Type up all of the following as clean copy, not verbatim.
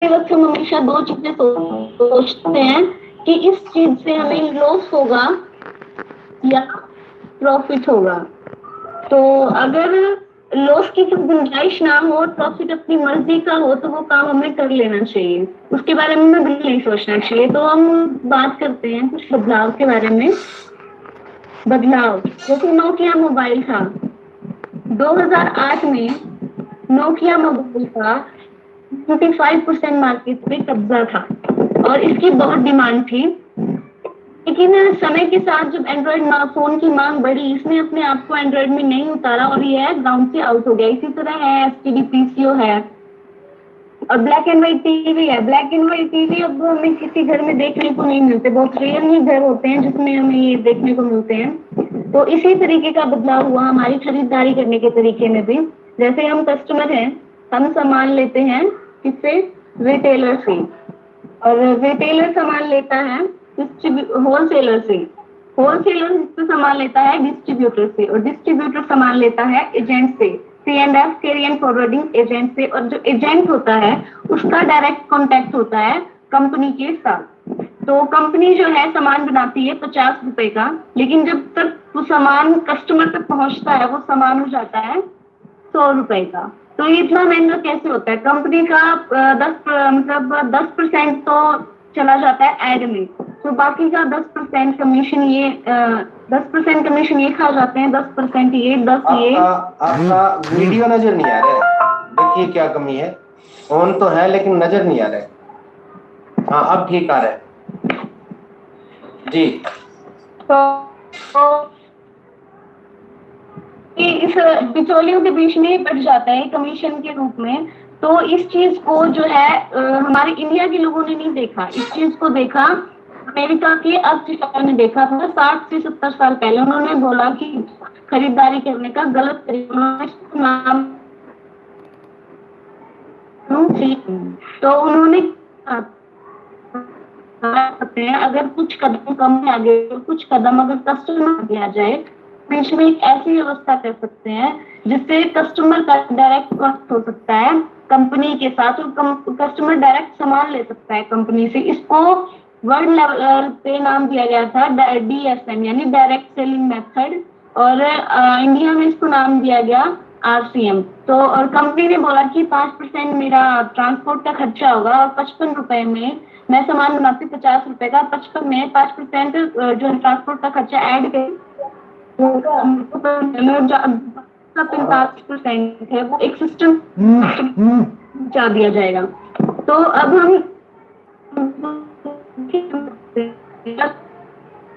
वक्त हम हमेशा दो चीजें सोचते हैं कि इस चीज से हमें लॉस होगा या प्रॉफिट होगा। तो अगर लॉस की कुछ गुंजाइश ना हो और प्रॉफिट अपनी मर्जी का हो तो वो काम हमें कर लेना चाहिए, उसके बारे में हमें बिल्कुल नहीं सोचना चाहिए। तो हम बात करते हैं कुछ बदलाव के बारे में। बदलाव जैसे नोकिया मोबाइल था 2008 में, नोकिया मोबाइल का 25% मार्केट पे कब्जा था और इसकी बहुत डिमांड थी। लेकिन समय के साथ जब एंड्रॉइड फोन की मांग बढ़ी, इसने अपने आप को एंड्रॉइड में नहीं उतारा और यह ग्राउंड से आउट हो गया। इसी तरह है एसटीडी पीसीओ है और ब्लैक एंड व्हाइट टीवी है। ब्लैक एंड व्हाइट टीवी अब हमें किसी घर में देखने को नहीं मिलते, बहुत रेयर ही घर होते हैं जिसमें हमें ये देखने को मिलते हैं। तो इसी तरीके का बदलाव हुआ हमारी खरीदारी करने के तरीके में भी। जैसे हम कस्टमर हैं, हम सामान लेते हैं किससे? रिटेलर से, और रिटेलर सामान लेता है होलसेलर से, होलसेलर से सामान लेता है डिस्ट्रीब्यूटर से, और डिस्ट्रीब्यूटर सामान लेता है एजेंट से, C&F carry and forwarding agent से। और जो एजेंट होता है उसका डायरेक्ट कांटेक्ट होता है कंपनी के साथ। तो कंपनी जो है सामान बनाती है 50 रुपए का, लेकिन जब तक वो सामान कस्टमर तक पहुंचता है वो सामान हो जाता है 100 रुपए का। तो ये इतना महंगा कैसे होता है? कंपनी का 10% तो चला जाता है एड में, तो बाकी का 10% कमीशन ये 10% कमीशन ये खा जाते हैं, 10% ये 10 ये। आपका वीडियो नजर नहीं आ रहा है, देखिए क्या कमी है। ऑन तो है लेकिन नजर नहीं आ रहा है। हाँ अब ठीक आ रहा है जी। तो इस बिचौलियों के बीच में बढ़ जाता है कमीशन के रूप में। तो इस चीज को जो है हमारे इंडिया के लोगों ने नहीं देखा, इस चीज को देखा अमेरिका के अर्थशास्त्री ने देखा था 60 से 70 साल पहले। उन्होंने बोला कि खरीदारी करने का गलत तरीका, उन्होंने नाम तो उन्होंने अगर कुछ कदम कम आगे कुछ कदम अगर कस्टमर आगे आ जाए, बीच में एक ऐसी व्यवस्था कर सकते हैं जिससे कस्टमर का डायरेक्ट कॉन्टेक्ट हो सकता है कंपनी के साथ और कस्टमर डायरेक्ट सामान ले सकता है कंपनी से। इसको वर्ल्ड लेवल पे नाम दिया गया था DSM यानी डायरेक्ट सेलिंग मेथड, और इंडिया में इसको नाम दिया गया RCM। तो और कंपनी ने बोला कि 5% मेरा ट्रांसपोर्ट का खर्चा होगा और 55 रुपए में मैं सामान बनाती 50 रुपए का, 55 में 5% जो ट्रांसपोर्ट का खर्चा ऐड कर 45% है वो एक सिस्टम पहुंचा दिया जाएगा। तो अब हम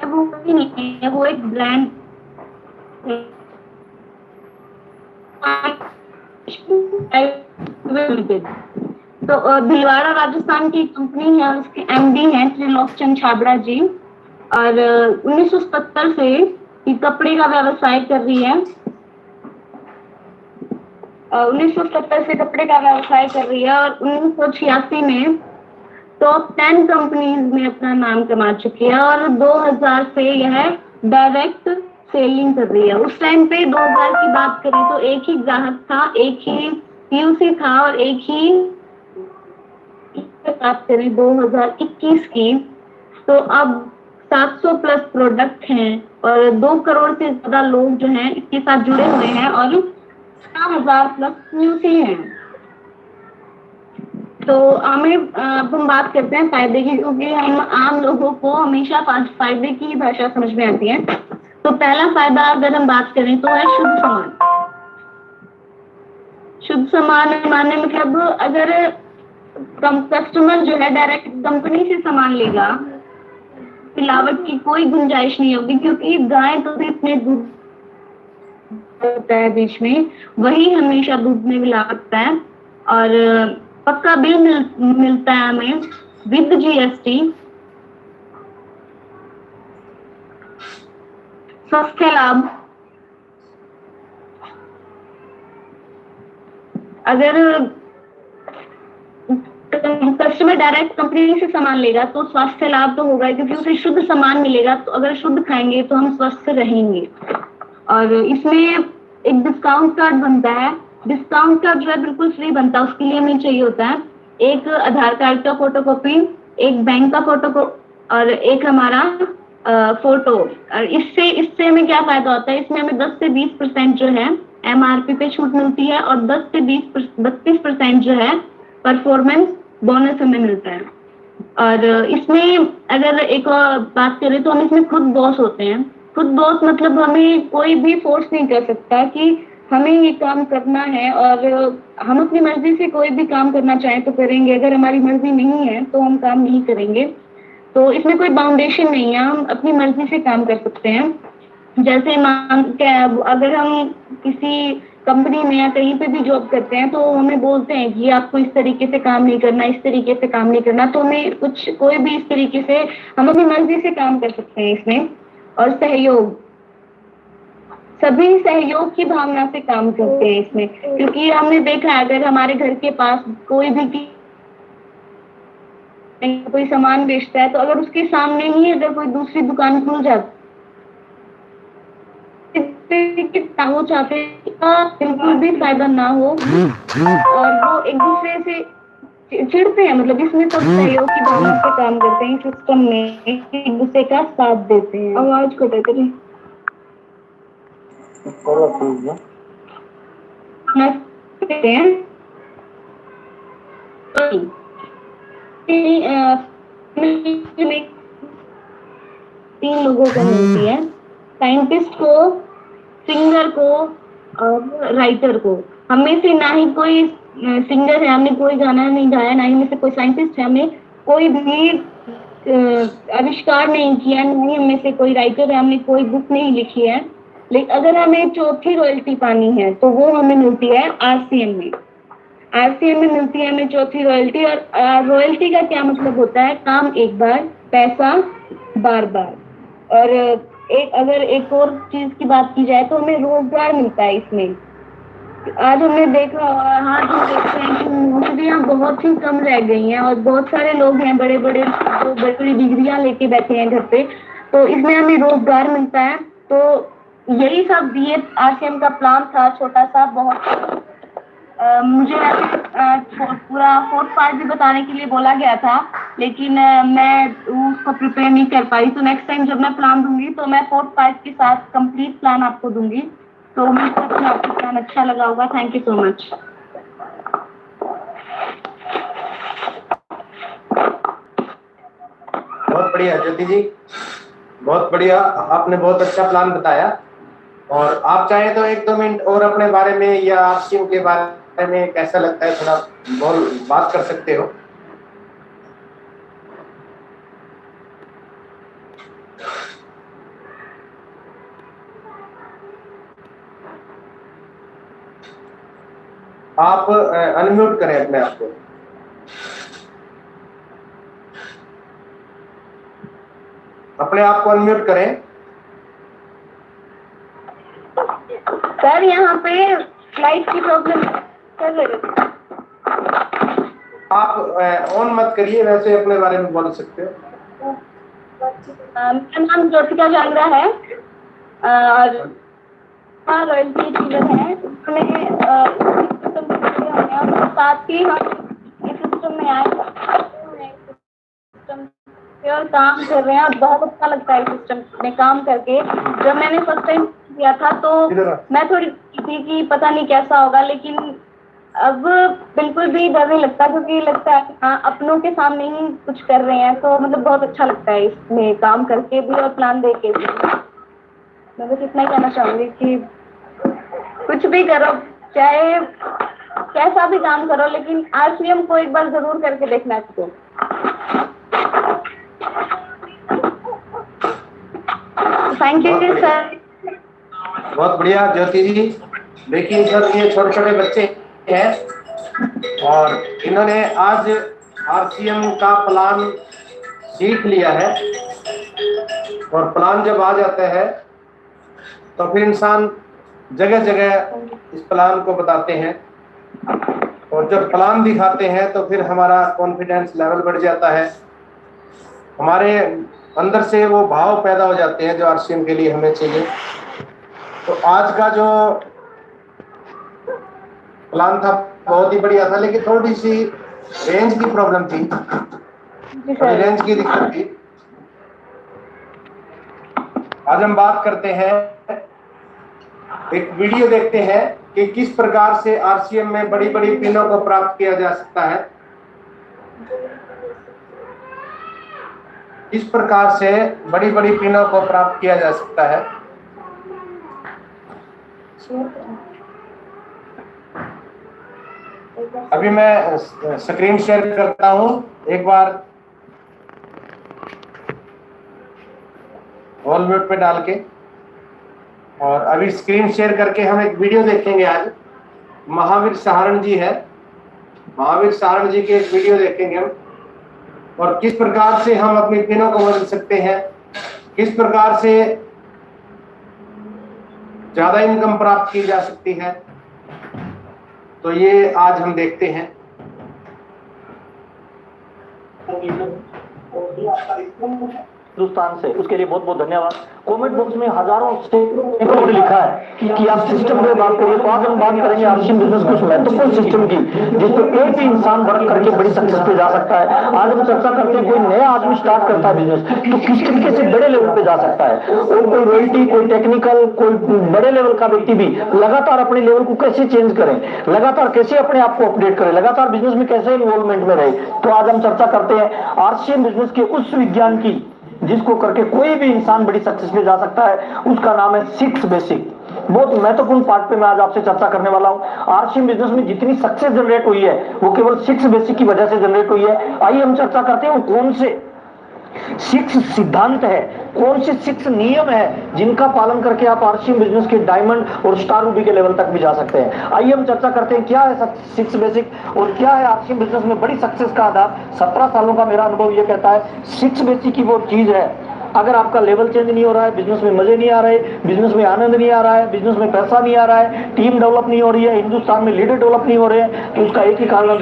वो नहीं है, वो एक ब्रांड तो भिलवाड़ा राजस्थान की कंपनी है, उसके MD हैं त्रिलोकचंद छाबड़ा जी, और 1977 से ये कपड़े का व्यवसाय कर रही है। 1970 से कपड़े का व्यवसाय कर रही है और 1986 में टॉप 10 कंपनीज में अपना नाम कमा चुकी है और 2000 से यह डायरेक्ट सेलिंग कर रही है। उस टाइम पे 2000 की बात करें तो एक ही ग्राहक था, एक ही PUC था, और एक ही बात करें 2021 की तो अब 700 प्लस प्रोडक्ट हैं और 2 करोड़ से ज्यादा लोग जो हैं इसके साथ जुड़े हुए हैं और 1000 प्लस PUC हैं। तो हमें अब हम बात करते हैं फायदे की, क्योंकि हम आम लोगों को हमेशा फायदे की भाषा समझ में आती है। तो पहला फायदा अगर हम बात करें तो है शुद्ध सामान। शुद्ध सामान माने मतलब अगर कस्टमर जो है डायरेक्ट कंपनी से सामान लेगा, मिलावट की कोई गुंजाइश नहीं होगी, क्योंकि गाय तो इतने दूध होता है बीच में, वही हमेशा दूध में मिलावट है। और पक्का बिल मिलता है हमें विद GST। स्वास्थ्य लाभ, अगर कस्टमर डायरेक्ट कंपनी से सामान लेगा तो स्वास्थ्य लाभ तो होगा, क्योंकि उसे शुद्ध सामान मिलेगा। तो अगर शुद्ध खाएंगे तो हम स्वस्थ रहेंगे। और इसमें एक डिस्काउंट कार्ड बनता है, डिस्काउंट कार्ड जो है बिल्कुल फ्री बनता है, उसके लिए हमें चाहिए होता है एक आधार कार्ड का फोटोकॉपी, एक बैंक का फोटो और एक हमारा फोटो। और इससे हमें क्या फायदा होता है, इसमें हमें 10 से 20% जो है MRP पे छूट मिलती है और 10 से 32% जो है परफॉर्मेंस बोनस हमें मिलता है। और इसमें अगर एक और बात करें तो हम इसमें खुद बॉस होते हैं। खुद बॉस मतलब हमें कोई भी फोर्स नहीं कर सकता कि हमें ये काम करना है, और हम अपनी मर्जी से कोई भी काम करना चाहें तो करेंगे, अगर हमारी मर्जी नहीं है तो हम काम नहीं करेंगे। तो इसमें कोई बाउंडेशन नहीं है, हम अपनी मर्जी से काम कर सकते हैं। जैसे मान के अगर हम किसी कंपनी में या कहीं पे भी जॉब करते हैं तो हमें बोलते हैं कि आपको इस तरीके से काम नहीं करना, इस तरीके से काम नहीं करना, तो हमें कोई भी इस तरीके से हम अपनी मर्जी से काम कर सकते हैं इसमें। और सहयोग, सभी सहयोग की भावना से काम करते हैं इसमें, क्योंकि हमने देखा है अगर हमारे घर के पास कोई भी कोई सामान बेचता है तो अगर उसके सामने ही अगर कोई दूसरी दुकान खुल जाती, वो चाहते हैं का बिल्कुल भी फायदा ना हो और वो एक दूसरे से चिढ़ते हैं, मतलब इसमें सब सहयोग की भावना से काम करते हैं सिस्टम में, एक दूसरे का साथ देते हैं। आवाज कटे तेरी तीन लोगों को मिलती है, साइंटिस्ट को, सिंगर को और राइटर को। हमें से ना ही कोई सिंगर है, हमने कोई गाना नहीं गाया, ना ही में से कोई साइंटिस्ट है, हमने कोई भी आविष्कार नहीं किया, ना ही हमें से कोई राइटर है, हमने कोई बुक नहीं लिखी है। लेकिन अगर हमें चौथी रॉयल्टी पानी है तो वो हमें मिलती है RCM में। RCM में मिलती है हमें चौथी रॉयल्टी। और रॉयल्टी का क्या मतलब होता है, काम एक बार, पैसा बार बार। और अगर एक और चीज की बात की जाए तो हमें रोजगार मिलता है इसमें। आज हमने देखा, हाँ हम देखते हैं कि नौकरियां बहुत ही कम रह गई हैं और बहुत सारे लोग हैं बड़े बड़े जो बड़ी बड़ी डिग्रियां लेके बैठे हैं घर पे, तो इसमें हमें रोजगार मिलता है। तो यही सब ये RCM का प्लान था, छोटा सा बहुत। मुझे पूरा 4th पार्ट भी बताने के लिए बोला गया था, लेकिन मैं उसको प्रिपेयर नहीं कर पाई। तो नेक्स्ट टाइम जब मैं प्लान दूंगी तो मैं 4th पार्ट के साथ कंप्लीट प्लान आपको दूंगी। तो उम्मीद करती हूँ आपको प्लान अच्छा लगा होगा। Thank you so much. बहुत बढ़िया ज्योति जी, बहुत बढ़िया, आपने बहुत अच्छा प्लान बताया। और आप चाहें तो 1-2 मिनट और अपने बारे में या RCM के बारे में कैसा लगता है थोड़ा बात कर सकते हो। आप अनम्यूट करें अपने आप को। अपने आप को अनम्यूट करें। सर यहाँ पे फ्लाइट की प्रॉब्लम कर रहे थे। आप ऑन मत करिए, वैसे अपने बारे में बोल सकते हो। मेरा नाम ज्योतिका जांगरा है और रॉयल्टी डीलर है। उसमें साथ ही हम इस सिस्टम में आए और काम कर रहे हैं और बहुत अच्छा लगता है सिस्टम में काम करके। जब मैंने फर्स्ट टाइम किया था तो मैं थोड़ी थी कि पता नहीं कैसा होगा, लेकिन अब बिल्कुल भी डर नहीं लगता, क्योंकि लगता है हाँ अपनों के सामने ही कुछ कर रहे हैं, तो मतलब बहुत अच्छा लगता है इसमें काम करके भी और प्लान दे के भी। मैं बस इतना ही कहना चाहूंगी कि कुछ भी करो, चाहे कैसा भी काम करो, लेकिन RCM को एक बार जरूर करके देखना चाहिए। Thank you sir. बहुत बढ़िया ज्योति जी। देखिए सर, ये छोटे छोटे बच्चे हैं और इन्होंने आज RCM का प्लान सीख लिया है। और प्लान जब आ जाता है तो फिर इंसान जगह जगह इस प्लान को बताते हैं, और जब प्लान दिखाते हैं तो फिर हमारा कॉन्फिडेंस लेवल बढ़ जाता है, हमारे अंदर से वो भाव पैदा हो जाते हैं जो RCM के लिए हमें चाहिए। तो आज का जो प्लान था बहुत ही बढ़िया था, लेकिन थोड़ी सी रेंज की प्रॉब्लम थी, जी थोड़ी सर। रेंज की दिक्कत थी। आज हम बात करते हैं, एक वीडियो देखते हैं कि किस प्रकार से आरसीएम में बड़ी बड़ी पिनों को प्राप्त किया जा सकता है। किस प्रकार से बड़ी बड़ी पिनों को प्राप्त किया जा सकता है। अभी मैं स्क्रीन शेयर करता हूं, एक बार ऑल म्यूट पे डाल के, और अभी स्क्रीन शेयर करके हम एक वीडियो देखेंगे। आज महावीर सहारण जी है, महावीर सहारण जी की एक वीडियो देखेंगे हम, और किस प्रकार से हम अपनी पिनों को बदल सकते हैं, किस प्रकार से ज्यादा इनकम प्राप्त की जा सकती है। तो ये आज हम देखते हैं। हिंदुस्तान से, उसके लिए बहुत बहुत धन्यवाद। कमेंट बॉक्स में हजारों सैकड़ों ने लिखा है कि आप सिस्टम पे बात करिए, तो आज हम बात करेंगे आरसीएम बिजनेस कुछ महत्वपूर्ण सिस्टम की, जिसपे एक भी इंसान वर्क करके बड़ी सक्सेस पे जा सकता है। आज हम चर्चा करते हैं, कोई नया आदमी स्टार्ट करता है बिजनेस तो किस तरीके से बड़े लेवल पे जा सकता है, और कोई रॉयल्टी, कोई टेक्निकल, कोई बड़े लेवल का व्यक्ति भी लगातार अपने लेवल को कैसे चेंज करें, लगातार कैसे अपने आप को अपडेट करें, लगातार बिजनेस में कैसे इन्वॉल्वमेंट में रहे। तो आज हम चर्चा करते हैं आरसीएम बिजनेस के उस विज्ञान की जिसको करके कोई भी इंसान बड़ी सक्सेस में जा सकता है। उसका नाम है 6 बेसिक। बहुत महत्वपूर्ण पार्ट पे मैं आज आपसे चर्चा करने वाला हूं। आरसीएम बिजनेस में जितनी सक्सेस जनरेट हुई है वो केवल 6 बेसिक की वजह से जनरेट हुई है। आइए हम चर्चा करते हैं वो कौन से 6 सिद्धांत है, कौन से 6 नियम है जिनका पालन करके आप आरसीएम बिजनेस के डायमंड और स्टार रूबी के लेवल तक भी जा सकते हैं। आइए हम चर्चा करते हैं क्या है 6 बेसिक और क्या है आरसीएम बिजनेस में बड़ी सक्सेस का आधार। 17 सालों का मेरा अनुभव यह कहता है 6 बेसिक की वो चीज है, अगर आपका लेवल चेंज नहीं हो रहा है, बिजनेस में मजे नहीं आ रहे, बिजनेस में आनंद नहीं आ रहा है, बिजनेस में पैसा नहीं आ रहा है, टीम डेवलप नहीं हो रही है, हिंदुस्तान में लीडर डेवलप नहीं हो रहे हैं, तो उसका एक ही कारण है,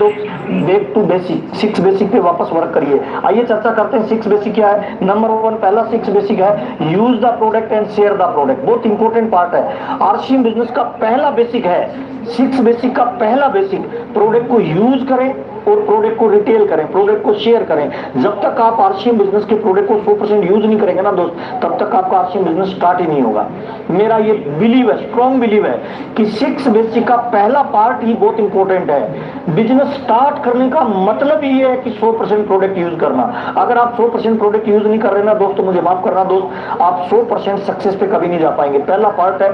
बैक टू बेसिक, 6 बेसिक पे वापस वर्क करिए। आइए चर्चा करते हैं 6 बेसिक क्या है। नंबर 1 पहला 6 बेसिक है use the product and share the product. बहुत इंपॉर्टेंट पार्ट है। आरसीएम बिजनेस का पहला बेसिक है, 6 बेसिक का पहला बेसिक, प्रोडक्ट को यूज करें और प्रोडक्ट को रिटेल करें, प्रोडक्ट को शेयर करें। जब तक आप आरसीएम बिजनेस के प्रोडक्ट को 100% यूज नहीं करेंगे ना दोस्त, तब तक आपका आरसीएम बिजनेस स्टार्ट ही नहीं होगा। मेरा ये बिलीव है, स्ट्रॉन्ग बिलीव है कि 6 बेसिक का पहला पार्ट ही बहुत इंपॉर्टेंट है। बिजनेस स्टार्ट करने का मतलब ही है कि 100% प्रोडक्ट यूज करना। अगर आप 100% प्रोडक्ट यूज नहीं कर रहे ना दोस्त, तो मुझे माफ करना दोस्त, आप 100% सक्सेस पे कभी नहीं जा पाएंगे। पहला पार्ट है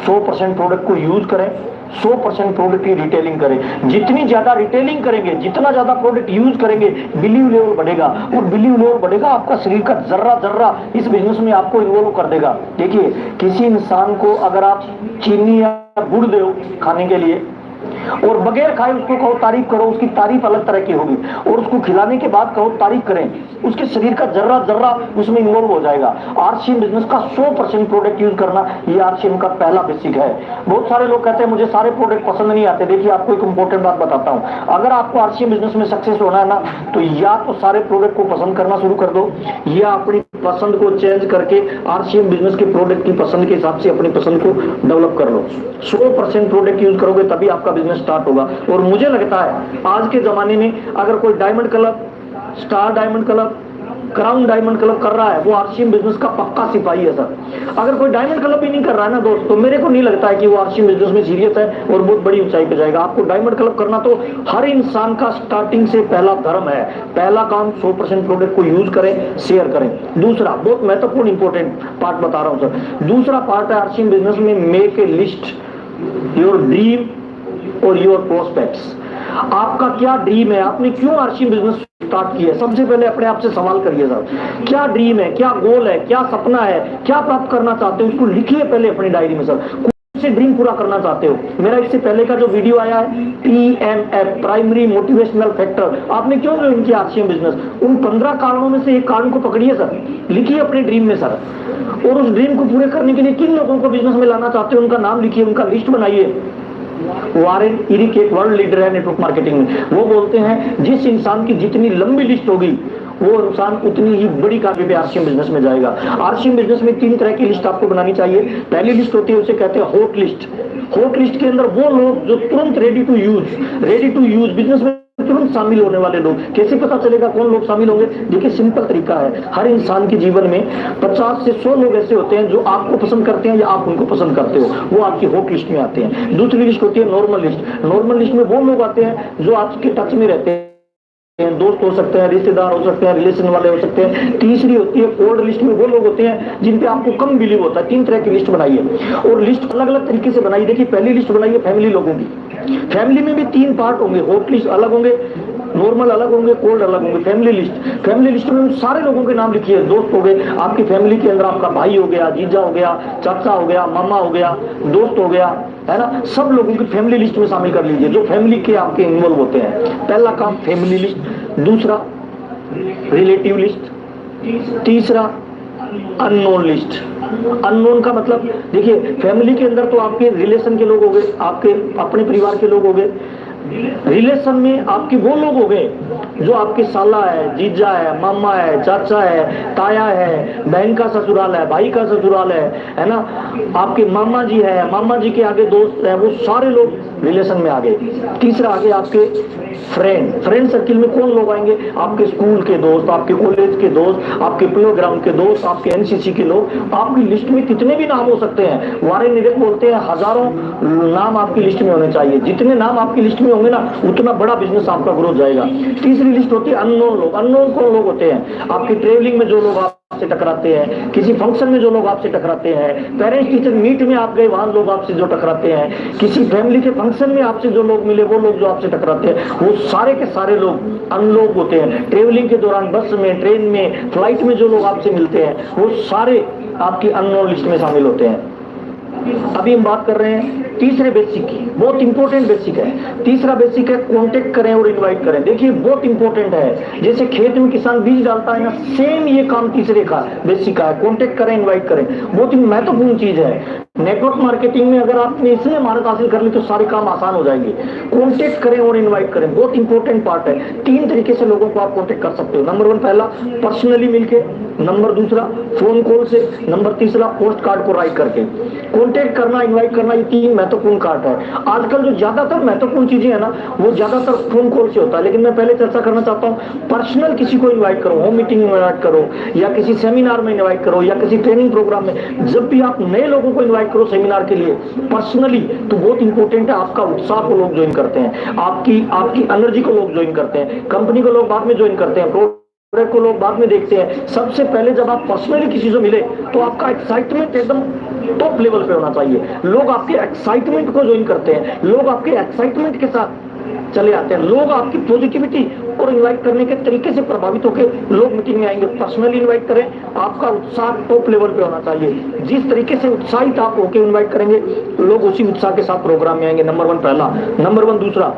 100% प्रोडक्ट को यूज करें, 100% प्रोडक्ट की रिटेलिंग करें। जितनी ज्यादा रिटेलिंग करेंगे, जितना ज्यादा प्रोडक्ट यूज करेंगे, बिलीव लेवल बढ़ेगा, और बिलीव लेवल बढ़ेगा, आपका शरीर का जर्रा जर्रा इस बिजनेस में आपको इन्वॉल्व कर देगा। देखिए, किसी इंसान को अगर आप चीनी या गुड़ दो खाने के लिए और बगैर खाए उसको कहो तारीफ करो, उसकी तारीफ अलग तरह की होगी, और उसको खिलाने के बाद कहो तारीफ करें, उसके शरीर का जर्रा जर्रा उसमें इन्वॉल्व हो जाएगा। आरसीएम बिजनेस का 100% प्रोडक्ट यूज करना, ये आरसीएम का पहला बेसिक है। बहुत सारे लोग कहते हैं मुझे सारे प्रोडक्ट पसंद नहीं आते। देखिए, आपको एक इंपॉर्टेंट बात बताता हूं, अगर आपको आरसीएम बिजनेस में सक्सेस होना है ना, तो या तो सारे प्रोडक्ट को पसंद करना शुरू कर दो, या अपनी पसंद को चेंज करके आरसीएम बिजनेस के प्रोडक्ट की पसंद के हिसाब से अपनी पसंद को डेवलप कर लो। 100% प्रोडक्ट यूज करोगे तभी आपका बिजनेस स्टार्ट होगा। और मुझे लगता है आज के जमाने में अगर कोई diamond club, star diamond club, crown diamond club कर रहा है, वो आरसीएम बिजनेस का पक्का सिपाही है सर। अगर कोई डायमंड क्लब भी नहीं कर रहा है ना दोस्त, तो मेरे को नहीं लगता है कि वो आरसीएम बिजनेस में सीरियस है और बहुत बड़ी ऊंचाई पे जाएगा। आपको डायमंड क्लब करना तो हर इंसान का स्टार्टिंग से पहला धर्म है। पहला काम 100% प्रोडक्ट को यूज करें, शेयर करें। दूसरा बहुत महत्वपूर्ण इंपॉर्टेंट पार्ट बता रहा हूं सर, दूसरा पार्ट है आरसीएम बिजनेस में make a list your dream और योर प्रोस्पेक्ट्स। आपका क्या ड्रीम है, आपने क्यों आरसीएम बिजनेस स्टार्ट किया है? सबसे पहले अपने आप से सवाल करिए सर, क्या ड्रीम है, क्या गोल है, क्या सपना है, क्या प्राप्त करना चाहते हो, उसको लिखिए पहले अपनी डायरी में सर। कौन से ड्रीम पूरा करना चाहते हो? मेरा इससे पहले का जो वीडियो आया है PMF, प्राइमरी मोटिवेशनल फैक्टर, आपने क्यों ज्वाइन किया आरसीएम बिजनेस? उन 15 कारणों में से एक कारण को पकड़िए सर, लिखिए अपने ड्रीम में सर, और उस ड्रीम को पूरे करने के लिए किन लोगों को बिजनेस में लाना चाहते हो उनका नाम लिखिए, उनका लिस्ट बनाइए। वारेन इरिक एक वर्ल्ड लीडर है नेटवर्क मार्केटिंग में, वो बोलते हैं जिस इंसान की जितनी लंबी लिस्ट होगी वो इंसान उतनी ही बड़ी कामयाबी पे आरसीएम बिजनेस में जाएगा। आरसीएम बिजनेस में 3 तरह की लिस्ट आपको बनानी चाहिए। पहली लिस्ट होती है उसे कहते हैं हॉट लिस्ट। हॉट लिस्ट के अंदर वो लोग जो तुरंत रेडी टू यूज बिजनेस में तुरंत कौन शामिल होने वाले लोग, कैसे पता चलेगा कौन लोग शामिल होंगे? देखिए सिंपल तरीका है, हर इंसान के जीवन में 50 से 100 लोग ऐसे होते हैं जो आपको पसंद करते हैं या आप उनको पसंद करते हो, वो आपकी हॉट लिस्ट में आते हैं। दूसरी लिस्ट होती है नॉर्मल लिस्ट। नॉर्मल लिस्ट में वो लोग आते हैं जो आपके टच में रहते हैं, दोस्त हो सकते हैं, रिश्तेदार हो सकते हैं, रिलेशन वाले हो सकते हैं। तीसरी होती है कोल्ड लिस्ट में वो लोग होते हैं जिन पे आपको कम बिलीव होता है। 3 तरह की लिस्ट बनाइए और लिस्ट अलग अलग तरीके से बनाइए। देखिए पहली लिस्ट बनाइए फैमिली लोगों की। फैमिली में भी 3 पार्ट होंगे, हॉट लिस्ट अलग होंगे, नॉर्मल अलग होंगे, कोल्ड अलग होंगे। फैमिली लिस्ट में सारे लोगों के नाम लिखिए। दोस्त हो गए, आपकी फैमिली के अंदर आपका भाई हो गया, जीजा हो गया, चाचा हो गया, मामा हो गया, दोस्त हो गया, है ना, सब लोगों की फैमिली लिस्ट में शामिल कर लीजिए जो फैमिली के आपके इन्वॉल्व होते हैं। पहला काम फैमिली लिस्ट, दूसरा रिलेटिव लिस्ट, तीसरा अननोन लिस्ट। अननोन का मतलब देखिए फैमिली के अंदर तो आपके रिलेशन के लोग हो गए, आपके अपने परिवार के लोग हो गए। रिलेशन में आपके वो लोग हो गए जो आपके साला है, जीजा है, मामा है, चाचा है, ताया है, बहन का ससुराल है, भाई का ससुराल है ना, आपके मामा जी है, मामा जी के आगे दोस्त है, वो सारे लोग रिलेशन में आ गए। तीसरा आगे आपके फ्रेंड सर्किल में कौन लोग आएंगे? आपके स्कूल के दोस्त, आपके कॉलेज के दोस्त, आपके प्ले ग्राउंड के दोस्त, आपके एनसीसी के लोग। आपकी लिस्ट में कितने भी नाम हो सकते हैं, वारे निरक बोलते हैं हजारों नाम आपकी लिस्ट में होने चाहिए। जितने नाम आपकी लिस्ट में होंगे ना उतना बड़ा बिजनेस आपका ग्रो जाएगा। तीसरी लिस्ट होती है अननोन लोग। अननोन कौन लोग होते हैं? आपकी ट्रेवलिंग में जो लोग आपसे टकराते हैं, किसी फंक्शन में जो लोग आपसे टकराते हैं, पेरेंट्स टीचर मीट में आप गए वहां लोग आपसे जो टकराते हैं, किसी फैमिली के फंक्शन में आपसे जो लोग मिले वो लोग जो आपसे टकराते हैं, वो सारे के सारे लोग अनलोग होते हैं। ट्रेवलिंग के दौरान बस में, ट्रेन में, फ्लाइट में जो लोग आपसे मिलते हैं वो सारे आपकी अननोन लिस्ट में शामिल होते हैं। अभी हम बात कर रहे हैं तीसरे बेसिक की, बहुत इंपॉर्टेंट बेसिक है। तीसरा बेसिक है कांटेक्ट करें और इनवाइट करें। देखिए बहुत इंपॉर्टेंट है, जैसे खेत में किसान बीज डालता है ना, सेम ये काम तीसरे का बेसिक का है, कांटेक्ट करें, इनवाइट करें। बहुत ही महत्वपूर्ण चीज है। नेटवर्क मार्केटिंग में अगर आपने इसमें महारत हासिल कर ली तो सारे काम आसान हो जाएंगे। कांटेक्ट करें और इनवाइट करें, बहुत इंपॉर्टेंट पार्ट है। 3 तरीके से लोगों को आप कांटेक्ट कर सकते हो। नंबर 1 पहला पर्सनली मिलके, नंबर 2 फोन कॉल से, नंबर 3 पोस्ट कार्ड को राइट करके। कांटेक्ट करना, इनवाइट करना, ये 3 महत्वपूर्ण कार्ड है। आजकल जो ज्यादातर महत्वपूर्ण चीजें है ना वो ज्यादातर फोन कॉल से होता है, लेकिन मैं पहले चर्चा करना चाहता हूँ पर्सनल किसी को इनवाइट करो, होम मीटिंग में इनवाइट करो, या किसी सेमिनार में इनवाइट करो, या किसी ट्रेनिंग प्रोग्राम में। जब भी आप नए लोगों को इनवाइट करो सेमिनार के लिए पर्सनली, तो बहुत इंपॉर्टेंट है आपका उत्साह को लोग ज्वाइन करते हैं, आपकी एनर्जी को लोग ज्वाइन करते हैं, कंपनी को लोग बाद में ज्वाइन करते हैं, प्रोडक्ट को लोग बाद में देखते हैं। सबसे पहले जब आप पर्सनली किसी से मिले तो आपका एक्साइटमेंट एकदम टॉप लेवल पे होना चाहिए। लोग आपके एक्साइटमेंट को ज्वाइन करते हैं, लोग आपके एक्साइटमेंट के साथ चले आते हैं, लोग आपकी पॉजिटिविटी और इनवाइट करने के तरीके से प्रभावित होकर लोग मीटिंग में आएंगे। पर्सनली इनवाइट करें, आपका उत्साह टॉप लेवल पे होना चाहिए। जिस तरीके से उत्साहित आप होकर इनवाइट करेंगे लोग उसी उत्साह के साथ प्रोग्राम में आएंगे। नंबर 1 पहला। नंबर 1 दूसरा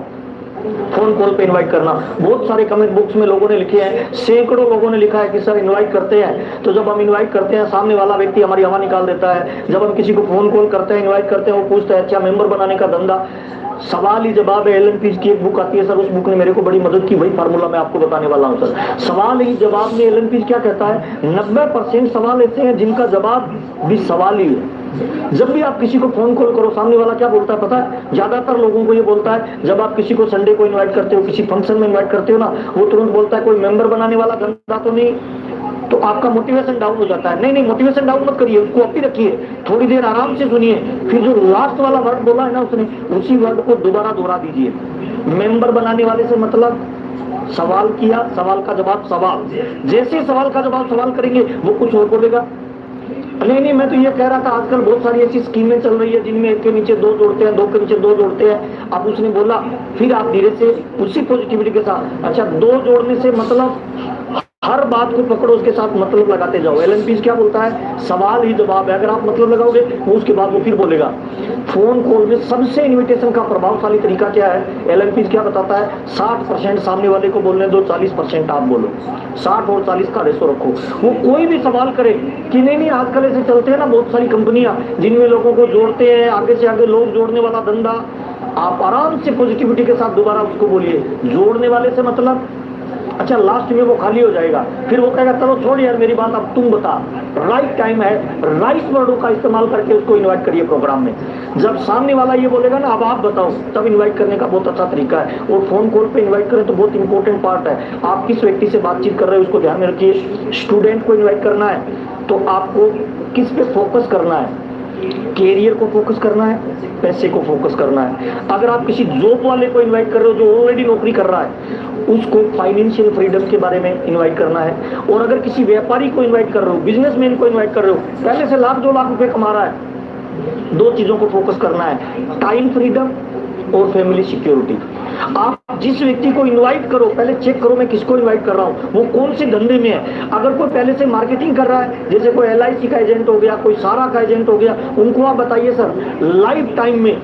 फोन कॉल पे इनवाइट करना। बहुत सारे कमेंट बुक्स में लोगों ने लिखे हैं, सैकड़ों लोगों ने लिखा है कि सर इनवाइट करते हैं तो जब हम इनवाइट करते हैं सामने वाला व्यक्ति हमारी हवा निकाल देता है। जब हम किसी को फोन कॉल करते हैं, इनवाइट करते हैं, वो पूछता है अच्छा मेंबर बनाने का धंधा, सवाल ही जवाब है। एलन पीज की एक बुक आती है सर, उस बुक ने मेरे को बड़ी मदद की, वही फार्मूला मैं आपको बताने वाला हूं सर। सवाल ही जवाब में एलन पीज क्या कहता है, 90% सवाल ऐसे हैं जिनका जवाब भी सवाल ही है। जब भी आप किसी को फोन कॉल करो सामने वाला क्या बोलता है पता है? ज्यादातर लोगों को ये बोलता है, जब आप किसी को संडे को इनवाइट करते हो, किसी फंक्शन में इनवाइट करते हो ना, वो तुरंत बोलता है कोई मेंबर बनाने वाला धंधा तो नहीं। तो आपका मोटिवेशन डाउन हो जाता है। नहीं, मोटिवेशन डाउन मत करिए, उसको अभी रखिए, थोड़ी देर आराम से सुनिए, फिर जो लास्ट वाला वर्ड बोला है ना उसने, उसी वर्ड को दोबारा दोहरा दीजिए। मेंबर बनाने वाले से मतलब सवाल किया, सवाल का जवाब सवाल, जैसे सवाल का जवाब सवाल करेंगे वो कुछ और बोलेगा। नहीं, मैं तो ये कह रहा था आजकल बहुत सारी ऐसी स्कीमें चल रही है जिनमें 1 के नीचे 2 जोड़ते हैं, 2 के नीचे 2 जोड़ते हैं। अब उसने बोला, फिर आप धीरे से उसी पॉजिटिविटी के साथ अच्छा 2 जोड़ने से मतलब हर बात को पकड़ो, उसके साथ मतलब लगाते जाओ। एलन पीज क्या बोलता है, सवाल ही जवाब है। अगर आप मतलब लगाओगे वो उसके बाद वो फिर बोलेगा। फोन कॉल में सबसे इन्विटेशन का प्रभावशाली तरीका क्या है, एलन पीज क्या बताता है, 60% सामने वाले को बोलने दो, 40% आप बोलो। 60 और 40 का रेशो रखो। वो कोई भी सवाल करे कि नहीं आजकल ऐसे चलते हैं ना बहुत सारी कंपनियां जिनमें लोगों को जोड़ते हैं, आगे से आगे लोग जोड़ने वाला धंधा। आप आराम से पॉजिटिविटी के साथ दोबारा उसको बोलिए, जोड़ने वाले से मतलब अच्छा लास्ट में वो खाली हो जाएगा, फिर वो कहेगा चलो छोड़ यार मेरी बात, अब तुम बता। राइट टाइम है, राइट वर्डों का इस्तेमाल करके उसको इन्वाइट करिए प्रोग्राम में। जब सामने वाला ये बोलेगा ना अब आप बताओ, तब इन्वाइट करने का बहुत अच्छा तरीका है। और फोन कॉल पे इन्वाइट करें तो बहुत इंपॉर्टेंट पार्ट है। आप किस व्यक्ति से बातचीत कर रहे हो उसको ध्यान में रखिए। स्टूडेंट को इन्वाइट करना है तो आपको किस पे फोकस करना है? कैरियर को फोकस करना है, पैसे को फोकस करना है। अगर आप किसी जॉब वाले को इनवाइट कर रहे हो जो ऑलरेडी नौकरी कर रहा है, उसको फाइनेंशियल फ्रीडम के बारे में इनवाइट करना है। और अगर किसी व्यापारी को इनवाइट कर रहे हो, बिजनेसमैन को इनवाइट कर रहे हो, पहले से लाख 2 लाख रुपए कमा रहा है, 2 चीजों को फोकस करना है, टाइम फ्रीडम और फैमिली सिक्योरिटी। आप जिस व्यक्ति को इनवाइट करो पहले चेक करो मैं किसको इनवाइट कर रहा हूँ, वो कौन से धंधे में है। अगर कोई पहले से मार्केटिंग कर रहा है, जैसे कोई LIC का एजेंट हो गया, कोई सारा का एजेंट हो गया, उनको आप बताइए सर लाइफ टाइम में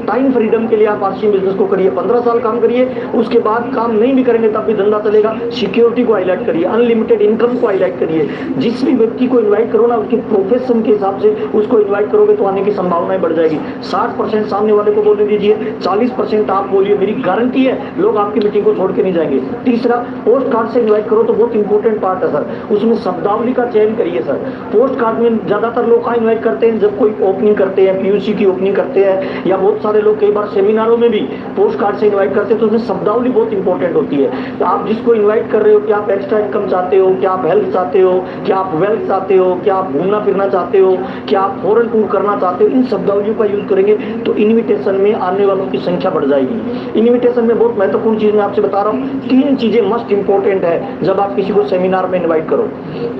टाइम फ्रीडम के लिए आप आरसीएम बिजनेस को करिए, 15 साल काम करिए, उसके बाद काम नहीं भी करेंगे तब भी धंधा चलेगा। सिक्योरिटी को हाईलाइट करिए, अनलिमिटेड इनकम को हाईलाइट करिए। जिस भी व्यक्ति को इनवाइट करो ना उसके प्रोफेशन के हिसाब से उसको इनवाइट करोगे तो आने की संभावनाएं बढ़ जाएगी। 60% सामने वाले को बोलने दीजिए, 40% आप बोलिए, मेरी गारंटी है लोग आपकी मीटिंग को छोड़ के नहीं जाएंगे। तीसरा, पोस्ट कार्ड से इन्वाइट करो तो बहुत इंपॉर्टेंट पार्ट है सर, उसमें शब्दावली का चयन करिए सर। पोस्ट कार्ड में ज्यादातर लोग कहाँ इन्वाइट करते हैं, जब कोई ओपनिंग करते हैं, PUC की ओपनिंग करते हैं, या बहुत सारे लोग कई बार सेमिनारों में भी पोस्ट कार्ड से इनवाइट करते हैं, तो उसमें शब्दावली बहुत इंपॉर्टेंट होती है। तो आप जिसको इनवाइट कर रहे हो, क्या आप एक्स्ट्रा इनकम चाहते हो, क्या आप हेल्थ चाहते हो, क्या आप वेल्थ चाहते हो, क्या आप घूमना फिरना चाहते हो, क्या आप फॉरेन टूर करना चाहते हो, इन शब्दावलियों का यूज करेंगे तो इन्विटेशन में आने वालों की संख्या बढ़ जाएगी। इन्विटेशन में बहुत महत्वपूर्ण चीज मैं आपसे बता रहा हूँ, 3 चीजें मस्ट इंपॉर्टेंट है जब आप किसी को सेमिनार में इन्वाइट करो।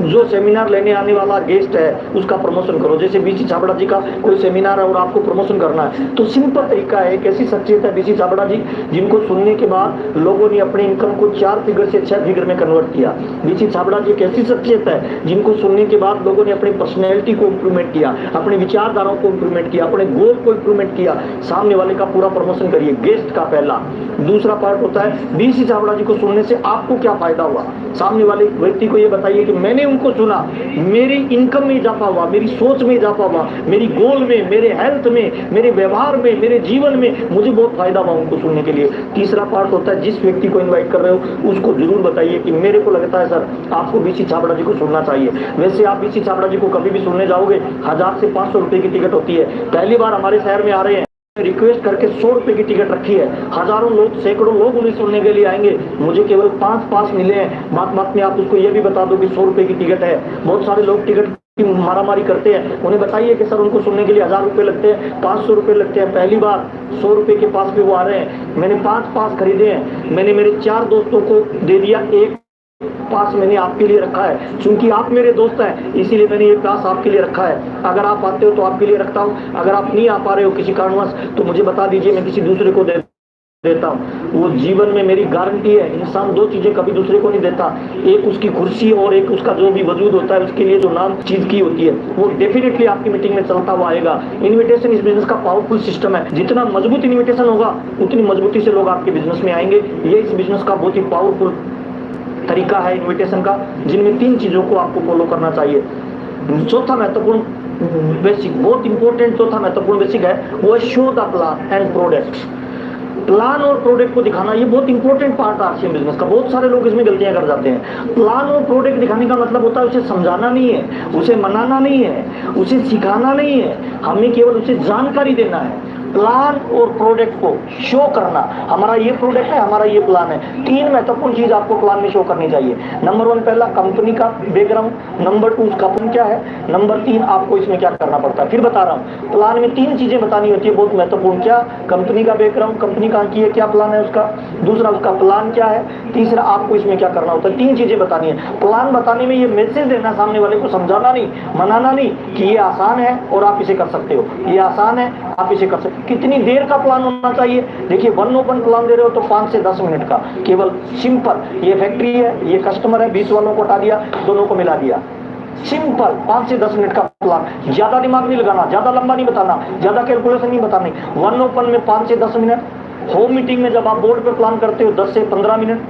जो सेमिनार लेने आने वाला गेस्ट है उसका प्रमोशन करो। जैसे BC छाबड़ा जी का कोई सेमिनार है और आपको प्रमोशन करना है तो सिंपल तरीका है, कैसी शख्सियत है BC छाबड़ा जी, जिनको सुनने के बाद लोगों ने अपने इनकम को 4 फिगर से 6 फिगर में कन्वर्ट किया। BC छाबड़ा जी कैसी शख्सियत है जिनको सुनने के बाद लोगों ने अपनी पर्सनैलिटी को इंप्रूवमेंट किया, अपने विचारधाराओं को इंप्रूवमेंट किया, अपने गोल को इंप्रूवमेंट किया। सामने वाले का पूरा प्रमोशन करिए, गेस्ट का पहला। दूसरा पार्ट होता है BC छाबड़ा जी को सुनने से आपको क्या फायदा हुआ। सामने वाले व्यक्ति को ये बताइए कि मैंने उनको सुना, मेरी इनकम में इजाफा हुआ, मेरी सोच में इजाफा हुआ, मेरी गोल में, मेरे हेल्थ में, मेरे व्यवहार में, मेरे जीवन में मुझे बहुत फायदा हुआ उनको सुनने के लिए। तीसरा पार्ट होता है जिस व्यक्ति को इनवाइट कर रहे हो उसको जरूर बताइए कि मेरे को लगता है सर आपको BC छाबड़ा जी को सुनना चाहिए। वैसे आप BC छाबड़ा जी को कभी भी सुनने जाओगे 1000 से 500 रुपए की टिकट होती है। पहली बार हमारे शहर में आ रहे हैं, रिक्वेस्ट करके 100 रुपए की टिकट रखी है। हजारों लोग, सैकड़ों लोग उन्हें सुनने के लिए आएंगे, मुझे केवल 5 पास मिले हैं। बात में आप उसको ये भी बता दो कि 100 रुपए की टिकट है। बहुत सारे लोग टिकट की मारामारी करते हैं, उन्हें बताइए कि सर उनको सुनने के लिए 1000 रुपए लगते हैं, 500 रुपए लगते हैं। पहली बार 100 रुपए के पास भी वो आ रहे हैं। मैंने 5 पास खरीदे हैं, मैंने मेरे 4 दोस्तों को दे दिया, 1 पास मैंने आपके लिए रखा है। चूंकि आप मेरे दोस्त हैं इसीलिए मैंने ये पास आपके लिए रखा है। अगर आप आते हो तो आपके लिए रखता हूँ, अगर आप नहीं आ पा रहे हो किसी कारणवश तो मुझे बता दीजिए, मैं किसी दूसरे को देता हूँ। वो जीवन में मेरी गारंटी है, इंसान 2 चीजें कभी दूसरे को नहीं देता, एक उसकी कुर्सी और एक उसका जो भी वजूद होता है, उसके लिए जो नाम चीज की होती है, वो डेफिनेटली आपकी मीटिंग में चलता हुआ आएगा। इन्विटेशन इस बिजनेस का पावरफुल सिस्टम है। जितना मजबूत इन्विटेशन होगा उतनी मजबूती से लोग आपके बिजनेस में आएंगे। ये इस बिजनेस का बहुत ही पावरफुल तरीका है इन्विटेशन का, जिनमें 3 चीजों को आपको फॉलो करना चाहिए। चौथा महत्वपूर्ण बेसिक, बहुत इंपॉर्टेंट चौथा महत्वपूर्ण बेसिक है, वो है show the plan and product. Plan और प्रोडक्ट को दिखाना ये बहुत इंपॉर्टेंट पार्ट है आरसीएम बिजनेस का। बहुत सारे लोग इसमें गलतियां कर जाते हैं। प्लान और प्रोडक्ट दिखाने का मतलब होता है उसे समझाना नहीं है, उसे मनाना नहीं है, उसे सिखाना नहीं है, हमें केवल उसे जानकारी देना है। प्लान और प्रोडक्ट को शो करना, हमारा ये प्रोडक्ट है, हमारा ये प्लान है। 3 महत्वपूर्ण चीज आपको प्लान में शो करनी चाहिए। नंबर 1 पहला कंपनी का बैकग्राउंड, नंबर 2 उसका प्लान क्या है, नंबर 3 आपको इसमें क्या करना पड़ता है। फिर बता रहा हूँ, प्लान में 3 चीजें बतानी होती है बहुत महत्वपूर्ण। क्या? कंपनी का बैकग्राउंड, कंपनी कहाँ की है, क्या प्लान है उसका, दूसरा उसका प्लान क्या है, तीसरा आपको इसमें क्या करना होता है। 3 चीजें बतानी है। प्लान बताने में ये मैसेज देना, सामने वाले को समझाना नहीं, मनाना नहीं कि ये आसान है और आप इसे कर सकते हो, ये आसान है आप इसे कर सकते हो। कितनी देर का प्लान होना चाहिए? देखिए 1 ओपन प्लान दे रहे हो तो 5 से 10 मिनट का, केवल सिंपल, ये फैक्ट्री है, ये कस्टमर है, 20 वालों को हटा दिया, दोनों को मिला दिया। सिंपल 5 से 10 मिनट का प्लान, ज्यादा दिमाग नहीं लगाना, ज्यादा लंबा नहीं बताना, ज्यादा कैलकुलेशन नहीं बतानी। 1 ओपन में 5 से 10 मिनट। होम मीटिंग में जब आप बोर्ड पे प्लान करते हो 10 से 15 मिनट,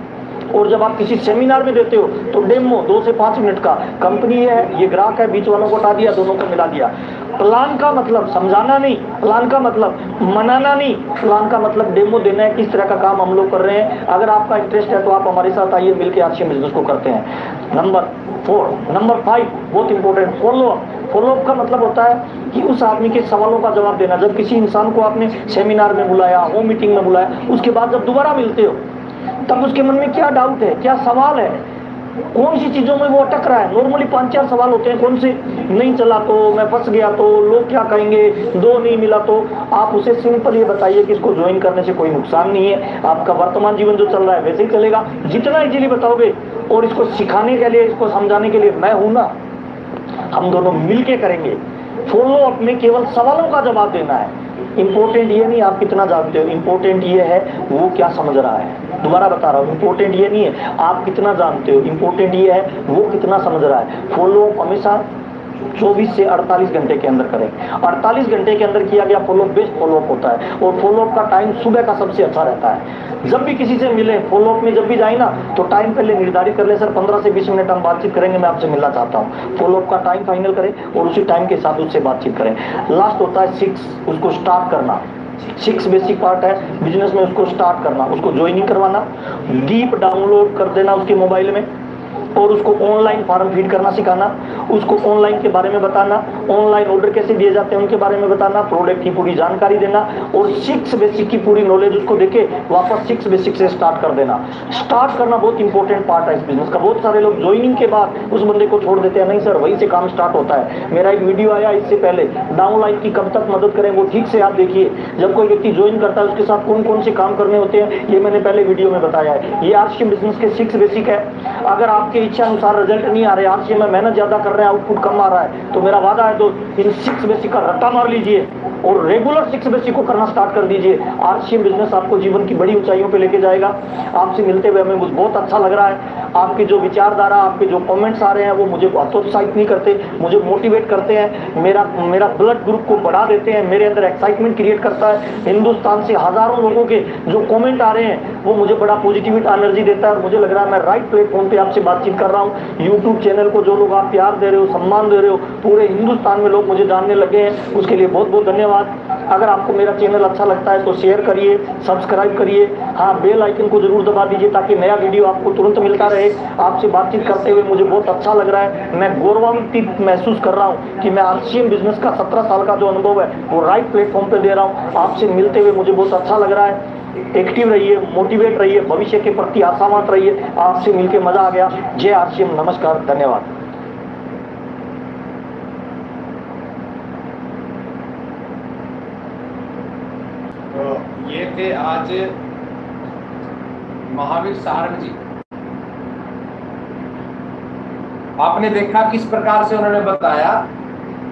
और जब आप किसी सेमिनार में देते हो तो डेमो 2 से 5 मिनट का। कंपनी है, ये ग्राहक है, बीच वालों को हटा दिया, दोनों को मिला दिया। प्लान का मतलब समझाना नहीं, प्लान का मतलब मनाना नहीं, प्लान का मतलब डेमो देना है किस तरह का काम हम लोग कर रहे हैं। अगर आपका इंटरेस्ट है तो आप हमारे साथ आइए, मिलकर आरसीएम बिजनेस को करते हैं। नंबर 5 बहुत इंपॉर्टेंट, फॉलोअप का मतलब होता है कि उस आदमी के सवालों का जवाब देना। जब किसी इंसान को आपने सेमिनार में बुलाया हो, मीटिंग में बुलाया, उसके बाद जब दोबारा मिलते हो तब उसके मन में क्या डाउट है, क्या सवाल है, कौन सी चीजों में वो अटक रहा है। नॉर्मली 5-4 सवाल होते हैं, कौन से, नहीं चला तो, मैं फंस गया तो, लोग क्या कहेंगे, 2 नहीं मिला तो। आप उसे सिंपल ये बताइए कि इसको ज्वाइन करने से कोई नुकसान नहीं है, आपका वर्तमान जीवन जो चल रहा है वैसे ही चलेगा। जितना इजीली बताओगे, और इसको सिखाने के लिए, इसको समझाने के लिए मैं हूं ना, हम दोनों मिलके करेंगे। फॉलो अप में केवल सवालों का जवाब देना है। इंपॉर्टेंट ये नहीं आप कितना जानते हो, इंपॉर्टेंट ये है वो क्या समझ रहा है। दोबारा बता रहा हूँ, इंपॉर्टेंट ये नहीं है आप कितना जानते हो, इंपॉर्टेंट ये है वो कितना समझ रहा है। फॉलो अप हमेशा 24 से 48 घंटे के अंदर करें। 48 घंटे के अंदर किया गया फॉलोअप बेस्ट फॉलोअप होता है, और फॉलोअप का टाइम सुबह का सबसे अच्छा रहता है। जब भी किसी से मिले, फॉलोअप में जब भी जाए ना, तो टाइम पहले निर्धारित कर ले, सर 15 से 20 मिनट हम बातचीत करेंगे, मैं आपसे मिलना चाहता हूँ। फॉलोअप का टाइम फाइनल करें और उसी टाइम के साथ उससे बातचीत करें। लास्ट होता है 6, उसको स्टार्ट करना। 6 बेसिक पार्ट है बिजनेस में, उसको स्टार्ट करना, उसको ज्वाइनिंग करवाना, डीप डाउनलोड कर देना उसके मोबाइल में, और उसको ऑनलाइन फॉर्म फीड करना सिखाना, उसको ऑनलाइन के बारे में बताना, ऑनलाइन ऑर्डर कैसे दिए जाते हैं उनके बारे में बताना, प्रोडक्ट की पूरी जानकारी देना, और 6 बेसिक की पूरी नॉलेज उसको देके वापस 6 बेसिक से स्टार्ट कर देना। स्टार्ट करना बहुत इंपॉर्टेंट पार्ट है इस बिजनेस का। बहुत सारे लोग ज्वाइनिंग के बाद उस बंदे को छोड़ देते हैं, नहीं सर वहीं से काम स्टार्ट होता है। मेरा एक वीडियो आया इससे पहले, डाउनलाइन की कब तक मदद करें, वो ठीक से आप देखिए। जब कोई व्यक्ति ज्वाइन करता है उसके साथ कौन कौन से काम करने होते हैं, ये मैंने पहले वीडियो में बताया है। ये आरसीएम बिजनेस के 6 बेसिक है। अगर आपके इच्छा अनुसार रिजल्ट नहीं आ रहे, आरसीएम में मेहनत ज्यादा कर रहे हैं, आउटपुट कम आ रहा है, तो मेरा वादा है तो इन 6 बेसिक का रट्टा मार लीजिए और रेगुलर 6 बेसिक को करना स्टार्ट कर दीजिए। आरसीएम बिजनेस आपको जीवन की बड़ी ऊंचाइयों पे लेके जाएगा। आपसे मिलते हुए हमें बहुत अच्छा लग रहा है। आपकी जो विचारधारा, आपके जो कमेंट्स आ रहे हैं वो मुझे हतोत्साहित नहीं करते, मुझे मोटिवेट करते हैं, मेरा ब्लड ग्रुप को बढ़ा देते हैं, मेरे अंदर एक्साइटमेंट क्रिएट करता है। हिंदुस्तान से हजारों लोगों के जो कमेंट आ रहे हैं वो मुझे बड़ा पॉजिटिविटी एनर्जी देता है, और मुझे लग रहा है मैं राइट प्लेटफॉर्म पे आपसे बातचीत कर रहा हूँ। यूट्यूब चैनल को जो लोग आप प्यार दे रहे हो, सम्मान दे रहे हो, पूरे हिंदुस्तान में लोग मुझे जानने लगे हैं, उसके लिए बहुत बहुत धन्यवाद। अगर आपको मेरा चैनल अच्छा लगता है तो शेयर करिए, सब्सक्राइब करिए, हाँ बेल आइकन को जरूर दबा दीजिए ताकि नया वीडियो आपको तुरंत मिलता रहे। आपसे बातचीत करते हुए मुझे बहुत अच्छा लग रहा है। मैं गौरवान्वित महसूस कर रहा हूँ कि मैं आरसीएम बिजनेस का 17 साल का जो अनुभव है वो राइट प्लेटफॉर्म पे दे रहा हूँ। आपसे मिलते हुए मुझे बहुत अच्छा लग रहा है। एक्टिव रहिए, मोटिवेट रहिए, भविष्य के प्रति आशावान रहिए। आपसे मिलकर मजा आ गया। जय आरसीएम, नमस्कार, धन्यवाद। तो ये थे आज महावीर सारंग जी। आपने देखा किस प्रकार से उन्होंने बताया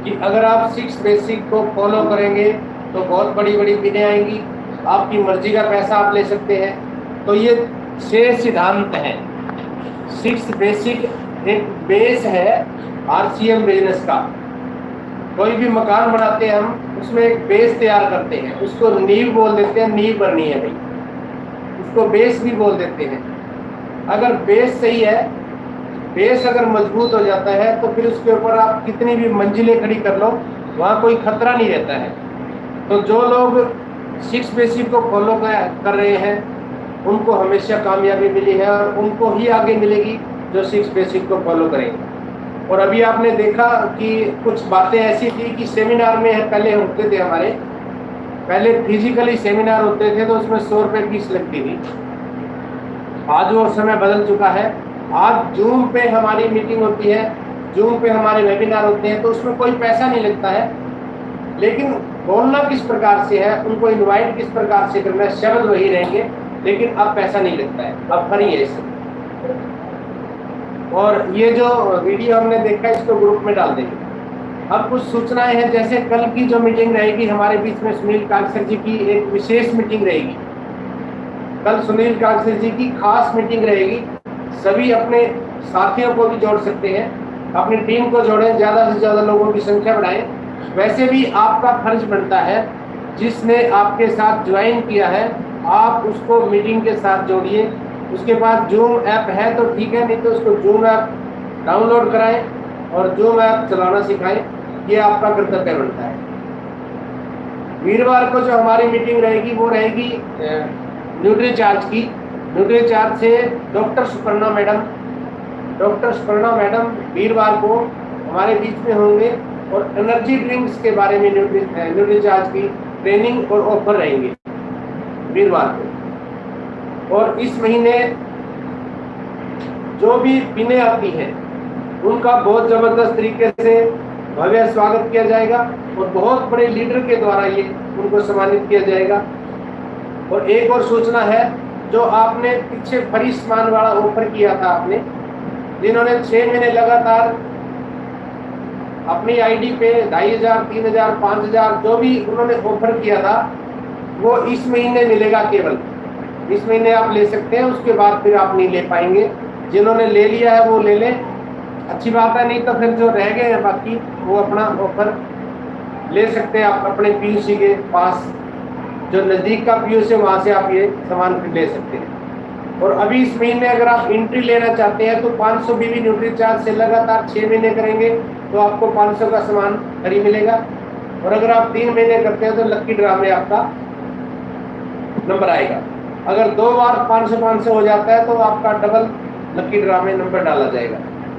कि अगर आप 6 बेसिक को फॉलो करेंगे तो बहुत बड़ी बड़ी विनय आएंगी, आपकी मर्जी का पैसा आप ले सकते हैं। तो ये 6 सिद्धांत हैं। 6 बेसिक एक बेस है आरसीएम बिजनेस का। कोई भी मकान बनाते हैं हम, उसमें एक बेस तैयार करते हैं, उसको नींव बोल देते हैं, नींव भरनी है भाई, उसको बेस भी बोल देते हैं। अगर बेस सही है, बेस अगर मजबूत हो जाता है तो फिर उसके ऊपर आप कितनी भी मंजिलें खड़ी कर लो, वहाँ कोई खतरा नहीं रहता है। तो जो लोग 6 बेसिक को फॉलो कर रहे हैं उनको हमेशा कामयाबी मिली है, और उनको ही आगे मिलेगी जो 6 बेसिक को फॉलो करेंगे। और अभी आपने देखा कि कुछ बातें ऐसी थी कि सेमिनार में पहले होते थे, हमारे पहले फिजिकली सेमिनार होते थे तो उसमें 100 रुपये फीस लगती थी। आज वो समय बदल चुका है। आज जूम पे हमारी मीटिंग होती है, जूम पे हमारे वेबिनार होते हैं, तो उसमें कोई पैसा नहीं लगता है। लेकिन बोलना किस प्रकार से है, उनको इनवाइट किस प्रकार से करना है, शब्द वही रहेंगे, लेकिन अब पैसा नहीं लगता है, अब फ्री है इसे। और ये जो वीडियो हमने देखा इसको ग्रुप में डाल देंगे। अब कुछ सूचनाएं हैं, जैसे कल की जो मीटिंग रहेगी हमारे बीच में सुनील कागसर जी की एक विशेष मीटिंग रहेगी। कल सुनील कागसर जी की खास मीटिंग रहेगी। सभी अपने साथियों को भी जोड़ सकते हैं, अपनी टीम को जोड़ें, ज़्यादा से ज़्यादा लोगों की संख्या बढ़ाएं। वैसे भी आपका फर्ज बनता है, जिसने आपके साथ ज्वाइन किया है आप उसको मीटिंग के साथ जोड़िए। उसके बाद जूम ऐप है तो ठीक है, नहीं तो उसको जूम ऐप डाउनलोड कराएं और जूम ऐप चलाना सिखाएं। ये आपका कर्तव्य बनता है। वीरवार को जो हमारी मीटिंग रहेगी वो रहेगी न्यूट्रीचार्ज की। न्यूट्रीचार्ज से डॉक्टर सुपर्णा मैडम वीरवार को हमारे बीच में होंगे और एनर्जी ड्रिंक्स के बारे में न्यूट्रीचार्ज की ट्रेनिंग और ऑफर रहेंगे वीरवार को। और इस महीने जो भी पीने आती हैं उनका बहुत जबरदस्त तरीके से भव्य स्वागत किया जाएगा और बहुत बड़े लीडर के द्वारा ये उनको सम्मानित किया जाएगा। और एक और सूचना है, जो आपने पीछे फ्री सामान वाला ऑफर किया था आपने, जिन्होंने 6 महीने लगातार अपनी आईडी पे 2500, 3000, 5000 जो भी उन्होंने ऑफर किया था वो इस महीने मिलेगा। केवल इस महीने आप ले सकते हैं, उसके बाद फिर आप नहीं ले पाएंगे। जिन्होंने ले लिया है वो ले लें, अच्छी बात है, नहीं तो फिर जो रह गए हैं बाकी वो अपना ऑफर ले सकते हैं। आप अपने पीयूसी के पास जो नज़दीक का पीयूसी है वहाँ से आप ये सामान ले सकते हैं। और अभी इस महीने अगर आप एंट्री लेना चाहते हैं तो 500 बीवी न्यूट्रीचार्ज से लगातार 6 महीने करेंगे तो आपको 500 का सामान फ्री मिलेगा। और अगर आप 3 महीने करते हैं तो लक्की ड्रा में आपका नंबर आएगा। अगर 2 बार 500 हो जाता है तो आपका डबल लक्की ड्रा में नंबर डाला जाएगा।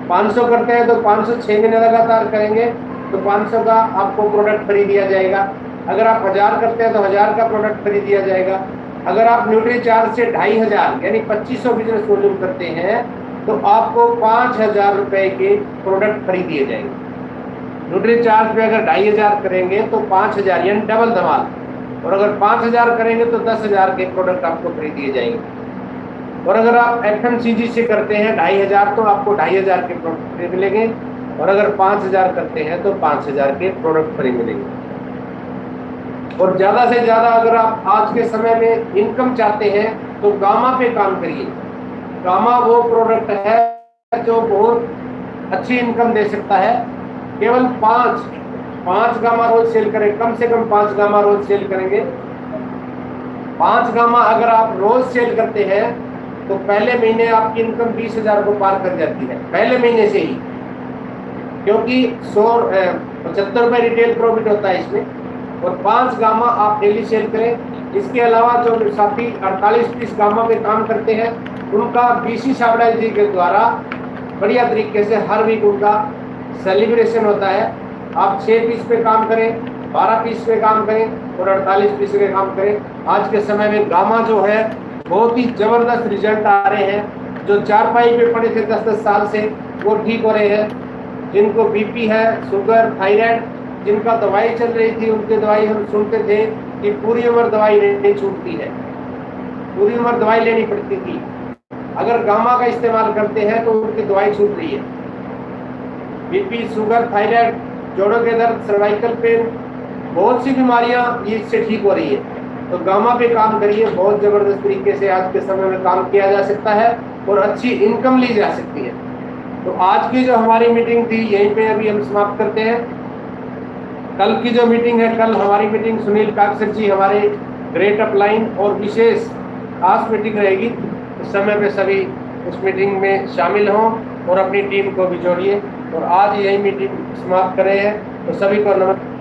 500 करते हैं तो 500 6 महीने लगातार करेंगे तो 500 का आपको प्रोडक्ट फ्री दिया जाएगा। अगर आप 1000 करते हैं तो 1000 का प्रोडक्ट फ्री दिया जाएगा। अगर आप न्यूट्रीचार्ज से 2500 यानी 2500 बिजनेस वॉल्यूम करते हैं तो आपको 5000 रुपए के प्रोडक्ट फ्री दिए जाएंगे। न्यूट्रीचार्ज पे अगर 2500 करेंगे तो 5000 यानी डबल धमाल। और अगर 5000 करेंगे तो 10000 के प्रोडक्ट आपको फ्री दिए जाएंगे। और अगर आप FMCG से करते हैं 2500 तो आपको 2500 के प्रोडक्ट फ्री मिलेंगे। और अगर 5000 करते हैं तो 5000 के प्रोडक्ट फ्री मिलेंगे। और ज़्यादा से ज़्यादा अगर आप आज के समय में इनकम चाहते हैं तो गामा पे काम करिए। गामा वो प्रोडक्ट है जो बहुत अच्छी इनकम दे सकता है। केवल 5 गामा रोज सेल करें, कम से कम 5 गामा रोज सेल करेंगे। 5 गामा अगर आप रोज सेल करते हैं तो पहले महीने आपकी इनकम 20,000 को पार कर जाती है, पहले महीने से ही, क्योंकि 75 रुपये रिटेल प्रॉफिट होता है इसमें। और 5 गामा आप डेली सेल करें। इसके अलावा जो साथी 48 पीस गामा पे काम करते हैं उनका BC सावड़ा जी के द्वारा बढ़िया तरीके से हर वीक उनका सेलिब्रेशन होता है। आप 6 पीस पे काम करें, 12 पीस पे काम करें और 48 पीस पे काम करें। आज के समय में गामा जो है बहुत ही जबरदस्त रिजल्ट आ रहे हैं। जो चारपाई पे पड़े थे 10-10 साल से वो ठीक हो रहे हैं। जिनको BP है, शुगर, थायराइड, जिनका दवाई चल रही थी उनकी दवाई हम सुनते थे कि पूरी उम्र दवाई नहीं छूटती है, पूरी उम्र दवाई लेनी पड़ती थी। अगर गामा का इस्तेमाल करते हैं तो उनकी दवाई छूट रही है। BP, शुगर, थायराइड, जोड़ों के दर्द, सर्वाइकल पेन, बहुत सी बीमारियां ये इससे ठीक हो रही है। तो गामा पे काम करिए, बहुत जबरदस्त तरीके से आज के समय में काम किया जा सकता है और अच्छी इनकम ली जा सकती है। तो आज की जो हमारी मीटिंग थी यहीं पे अभी हम समाप्त करते हैं। कल की जो मीटिंग है, कल हमारी मीटिंग सुनील काकसर जी हमारे ग्रेट अपलाइन और विशेष खास मीटिंग रहेगी। उस समय पे सभी उस मीटिंग में शामिल हों और अपनी टीम को भी जोड़िए। और आज यही मीटिंग समाप्त कर रहे हैं। तो सभी को नमस्कार।